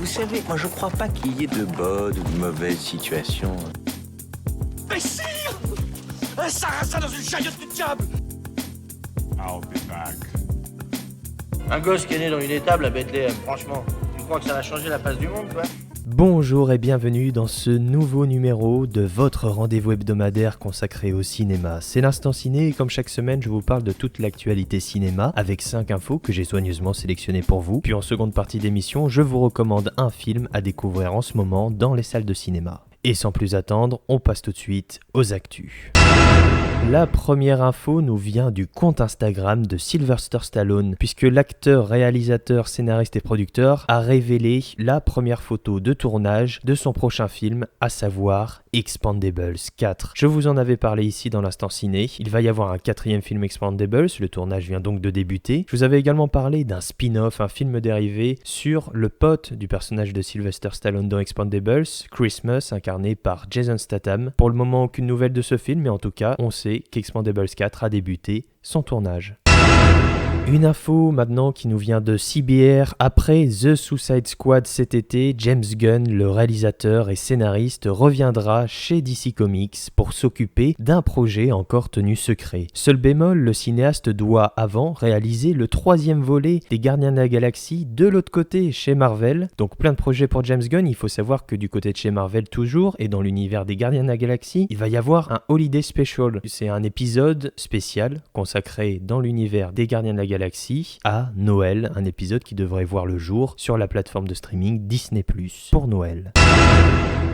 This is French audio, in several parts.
Vous savez, moi je crois pas qu'il y ait de bonnes ou de mauvaises situations. Mais sire! Un sarrasin dans une chariote du diable! I'll be back. Un gosse qui est né dans une étable à Bethléem, franchement, tu crois que ça va changer la face du monde, quoi? Bonjour et bienvenue dans ce nouveau numéro de votre rendez-vous hebdomadaire consacré au cinéma. C'est l'Instant Ciné et comme chaque semaine je vous parle de toute l'actualité cinéma avec 5 infos que j'ai soigneusement sélectionnées pour vous. Puis en seconde partie d'émission, je vous recommande un film à découvrir en ce moment dans les salles de cinéma. Et sans plus attendre, on passe tout de suite aux actus. La première info nous vient du compte Instagram de Sylvester Stallone, puisque l'acteur, réalisateur, scénariste et producteur a révélé la première photo de tournage de son prochain film, à savoir Expendables 4. Je vous en avais parlé ici dans l'Instant Ciné, il va y avoir un 4e film Expendables, le tournage vient donc de débuter. Je vous avais également parlé d'un spin-off, un film dérivé sur le pote du personnage de Sylvester Stallone dans Expendables, Christmas, incarné par Jason Statham. Pour le moment, aucune nouvelle de ce film, mais en tout cas, on sait qu'Expendables 4 a débuté son tournage. Une info maintenant qui nous vient de CBR. Après The Suicide Squad cet été, James Gunn, le réalisateur et scénariste, reviendra chez DC Comics pour s'occuper d'un projet encore tenu secret. Seul bémol, le cinéaste doit avant réaliser le 3e volet des Gardiens de la Galaxie de l'autre côté, chez Marvel. Donc plein de projets pour James Gunn. Il faut savoir que du côté de chez Marvel toujours, et dans l'univers des Gardiens de la Galaxie, il va y avoir un Holiday Special. C'est un épisode spécial consacré dans l'univers des Gardiens de la Galaxie à Noël, un épisode qui devrait voir le jour sur la plateforme de streaming Disney+ pour Noël.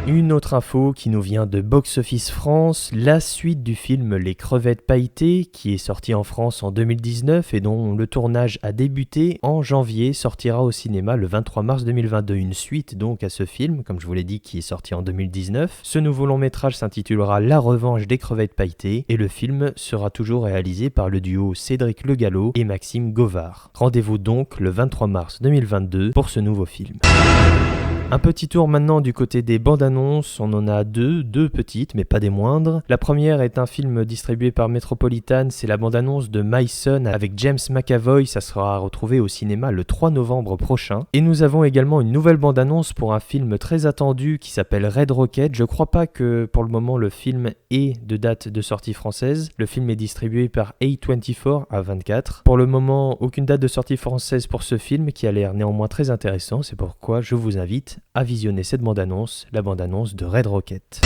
Une autre info qui nous vient de Box Office France, la suite du film Les Crevettes Pailletées, qui est sorti en France en 2019 et dont le tournage a débuté en janvier, sortira au cinéma le 23 mars 2022. Une suite donc à ce film, comme je vous l'ai dit, qui est sorti en 2019. Ce nouveau long métrage s'intitulera La Revanche des Crevettes Pailletées et le film sera toujours réalisé par le duo Cédric Le Gallo et Maxime Govard. Rendez-vous donc le 23 mars 2022 pour ce nouveau film. Un petit tour maintenant du côté des bandes annonces, on en a deux petites mais pas des moindres. La première est un film distribué par Metropolitan, c'est la bande annonce de My Son avec James McAvoy, ça sera retrouvé au cinéma le 3 novembre prochain. Et nous avons également une nouvelle bande annonce pour un film très attendu qui s'appelle Red Rocket. Je crois pas que pour le moment le film ait de date de sortie française. Le film est distribué par A24 à 24. Pour le moment, aucune date de sortie française pour ce film qui a l'air néanmoins très intéressant, c'est pourquoi je vous invite à visionner cette bande-annonce, la bande-annonce de Red Rocket.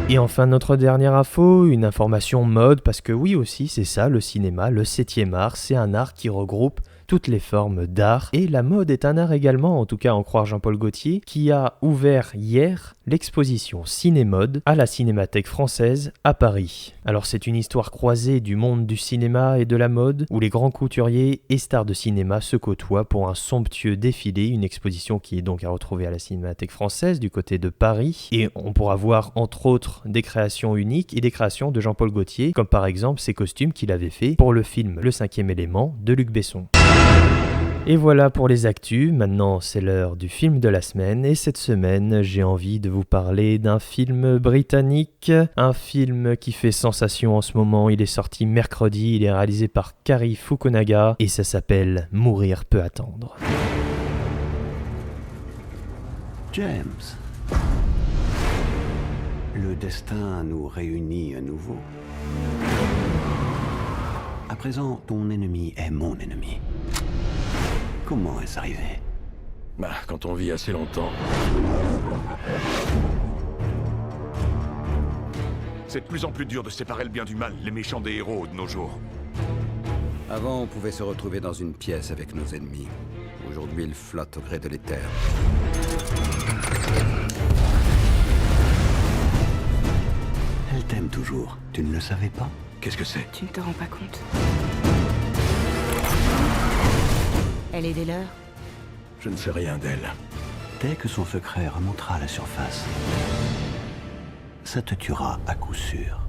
Et enfin notre dernière info, une information mode, parce que oui aussi c'est ça le cinéma, le 7e art, c'est un art qui regroupe toutes les formes d'art, et la mode est un art également, en tout cas en croire Jean-Paul Gaultier, qui a ouvert hier l'exposition Cinémode à la Cinémathèque française à Paris. Alors c'est une histoire croisée du monde du cinéma et de la mode, où les grands couturiers et stars de cinéma se côtoient pour un somptueux défilé, une exposition qui est donc à retrouver à la Cinémathèque française du côté de Paris, et on pourra voir entre autres des créations uniques et des créations de Jean-Paul Gaultier, comme par exemple ses costumes qu'il avait fait pour le film Le 5e élément de Luc Besson. Et voilà pour les actus, maintenant c'est l'heure du film de la semaine et cette semaine j'ai envie de vous parler d'un film britannique, un film qui fait sensation en ce moment, il est sorti mercredi, il est réalisé par Cary Fukunaga et ça s'appelle Mourir peut attendre. James, le destin nous réunit à nouveau. À présent, ton ennemi est mon ennemi. Comment est-ce arrivé ? Quand on vit assez longtemps. C'est de plus en plus dur de séparer le bien du mal, les méchants des héros de nos jours. Avant, on pouvait se retrouver dans une pièce avec nos ennemis. Aujourd'hui, ils flottent au gré de l'éther. Elle t'aime toujours. Tu ne le savais pas ? Qu'est-ce que c'est ? Tu ne te rends pas compte. Elle est des leurs. Je ne sais rien d'elle. Dès que son secret remontera à la surface, ça te tuera à coup sûr.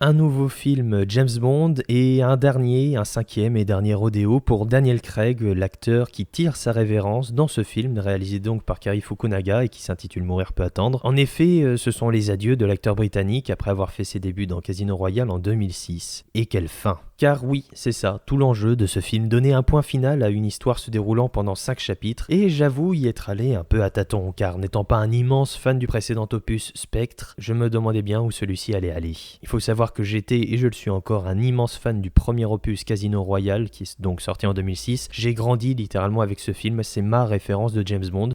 Un nouveau film James Bond et un 5e et dernier rodéo pour Daniel Craig, l'acteur qui tire sa révérence dans ce film, réalisé donc par Cary Fukunaga et qui s'intitule Mourir peut attendre. En effet, ce sont les adieux de l'acteur britannique après avoir fait ses débuts dans Casino Royale en 2006. Et quelle fin! Car oui, c'est ça, tout l'enjeu de ce film, donner un point final à une histoire se déroulant pendant 5 chapitres, et j'avoue y être allé un peu à tâtons, car n'étant pas un immense fan du précédent opus Spectre, je me demandais bien où celui-ci allait aller. Il faut savoir que j'étais, et je le suis encore, un immense fan du premier opus Casino Royale, qui est donc sorti en 2006. J'ai grandi littéralement avec ce film, c'est ma référence de James Bond,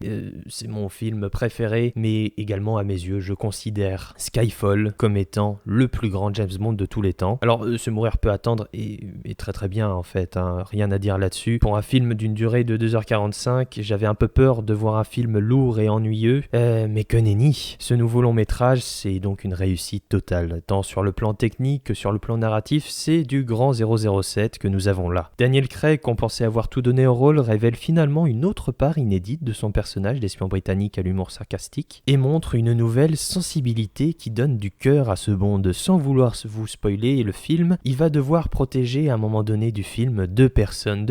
c'est mon film préféré, mais également à mes yeux, je considère Skyfall comme étant le plus grand James Bond de tous les temps. Alors, Se mourir peut attendre est très très bien en fait, hein, rien à dire là-dessus. Pour un film d'une durée de 2h45, j'avais un peu peur de voir un film lourd et ennuyeux, mais que nenni. Ce nouveau long métrage, c'est donc une réussite totale, tant sur le plan technique que sur le plan narratif, c'est du grand 007 que nous avons là. Daniel Craig, qu'on pensait avoir tout donné au rôle, révèle finalement une autre part inédite de son personnage d'espion britannique à l'humour sarcastique, et montre une nouvelle sensibilité qui donne du cœur à ce Bond. Sans vouloir vous spoiler le film, il va devoir protéger à un moment donné du film deux personnes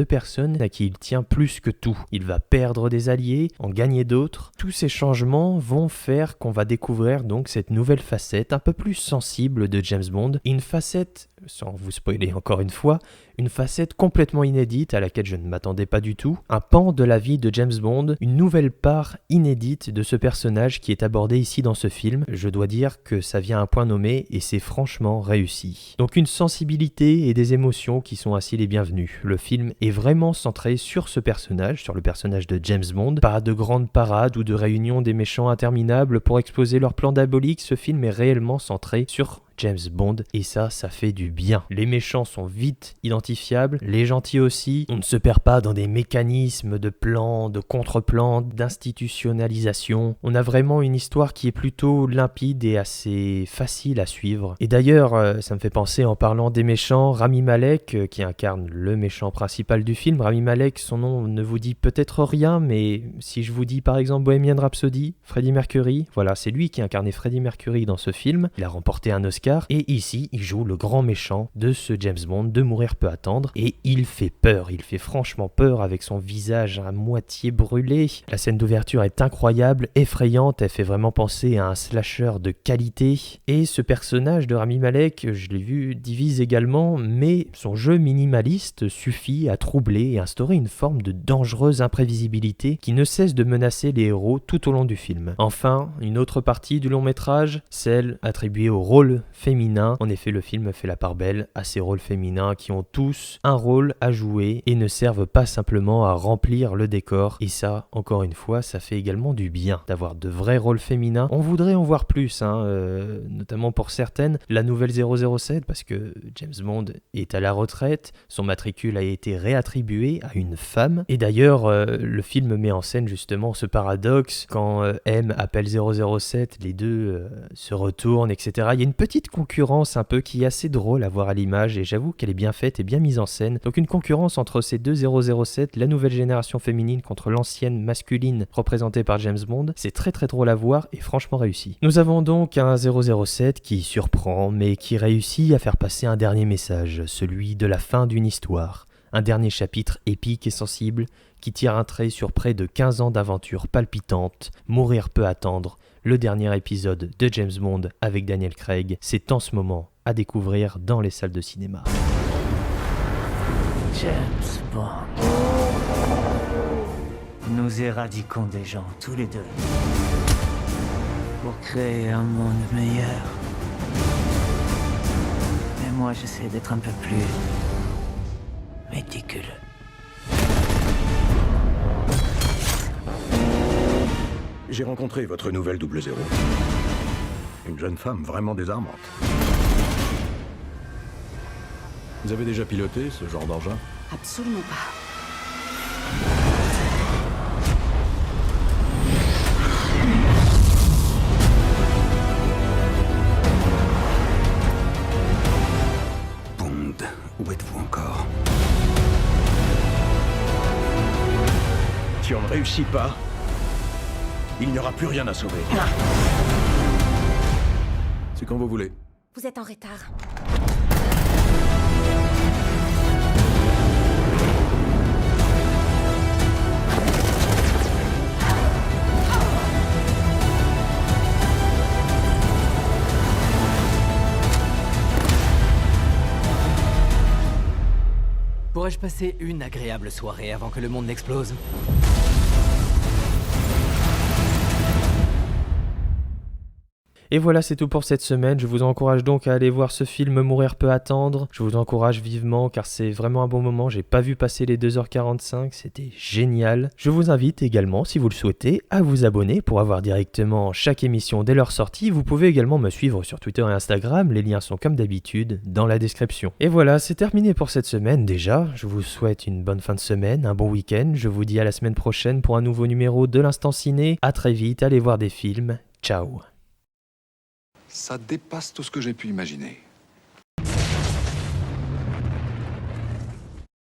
à qui il tient plus que tout. Il va perdre des alliés, en gagner d'autres. Tous ces changements vont faire qu'on va découvrir donc cette nouvelle facette un peu plus sensible de James Bond, une facette, sans vous spoiler encore une fois, une facette complètement inédite à laquelle je ne m'attendais pas du tout, un pan de la vie de James Bond, une nouvelle part inédite de ce personnage qui est abordé ici dans ce film. Je dois dire que ça vient à un point nommé et c'est franchement réussi. Donc une sensibilité et des émotions qui sont ainsi les bienvenues. Le film est vraiment centré sur ce personnage, sur le personnage de James Bond. Pas de grandes parades ou de réunions des méchants interminables pour exposer leur plan diabolique, ce film est réellement centré sur James Bond, et ça fait du bien. Les méchants sont vite identifiables, les gentils aussi. On ne se perd pas dans des mécanismes de plans, de contre-plans, d'institutionnalisation. On a vraiment une histoire qui est plutôt limpide et assez facile à suivre. Et d'ailleurs, ça me fait penser, en parlant des méchants, Rami Malek, qui incarne le méchant principal du film. Rami Malek, son nom ne vous dit peut-être rien, mais si je vous dis par exemple Bohemian Rhapsody, Freddie Mercury, voilà, c'est lui qui incarnait Freddie Mercury dans ce film. Il a remporté un Oscar. Et ici, il joue le grand méchant de ce James Bond, de Mourir peut attendre, et il fait peur, il fait franchement peur avec son visage à moitié brûlé. La scène d'ouverture est incroyable, effrayante, elle fait vraiment penser à un slasher de qualité, et ce personnage de Rami Malek, je l'ai vu, divise également, mais son jeu minimaliste suffit à troubler et instaurer une forme de dangereuse imprévisibilité qui ne cesse de menacer les héros tout au long du film. Enfin, une autre partie du long métrage, celle attribuée au rôle féminin. En effet, le film fait la part belle à ces rôles féminins qui ont tous un rôle à jouer et ne servent pas simplement à remplir le décor. Et ça, encore une fois, ça fait également du bien d'avoir de vrais rôles féminins. On voudrait en voir plus, notamment pour certaines. La nouvelle 007, parce que James Bond est à la retraite, son matricule a été réattribué à une femme. Et d'ailleurs, le film met en scène justement ce paradoxe. Quand M appelle 007, les deux se retournent, etc. Il y a une petite concurrence un peu qui est assez drôle à voir à l'image, et j'avoue qu'elle est bien faite et bien mise en scène. Donc une concurrence entre ces deux 007, la nouvelle génération féminine contre l'ancienne masculine représentée par James Bond, c'est très très drôle à voir et franchement réussi. Nous avons donc un 007 qui surprend mais qui réussit à faire passer un dernier message, celui de la fin d'une histoire. Un dernier chapitre épique et sensible qui tire un trait sur près de 15 ans d'aventures palpitantes. Mourir peut attendre. Le dernier épisode de James Bond avec Daniel Craig, c'est en ce moment à découvrir dans les salles de cinéma. James Bond. Nous éradiquons des gens tous les deux pour créer un monde meilleur. Mais moi, j'essaie d'être un peu plus méticuleux. J'ai rencontré votre nouvelle 00. Une jeune femme vraiment désarmante. Vous avez déjà piloté ce genre d'engin? Absolument pas. Bond, où êtes-vous encore? Si on ne réussit pas, il n'y aura plus rien à sauver. C'est quand vous voulez. Vous êtes en retard. Pourrais-je passer une agréable soirée avant que le monde n'explose ? Et voilà, c'est tout pour cette semaine. Je vous encourage donc à aller voir ce film Mourir peut attendre. Je vous encourage vivement car c'est vraiment un bon moment. J'ai pas vu passer les 2h45, c'était génial. Je vous invite également, si vous le souhaitez, à vous abonner pour avoir directement chaque émission dès leur sortie. Vous pouvez également me suivre sur Twitter et Instagram. Les liens sont comme d'habitude dans la description. Et voilà, c'est terminé pour cette semaine déjà. Je vous souhaite une bonne fin de semaine, un bon week-end. Je vous dis à la semaine prochaine pour un nouveau numéro de l'Instant Ciné. À très vite, allez voir des films. Ciao. Ça dépasse tout ce que j'ai pu imaginer.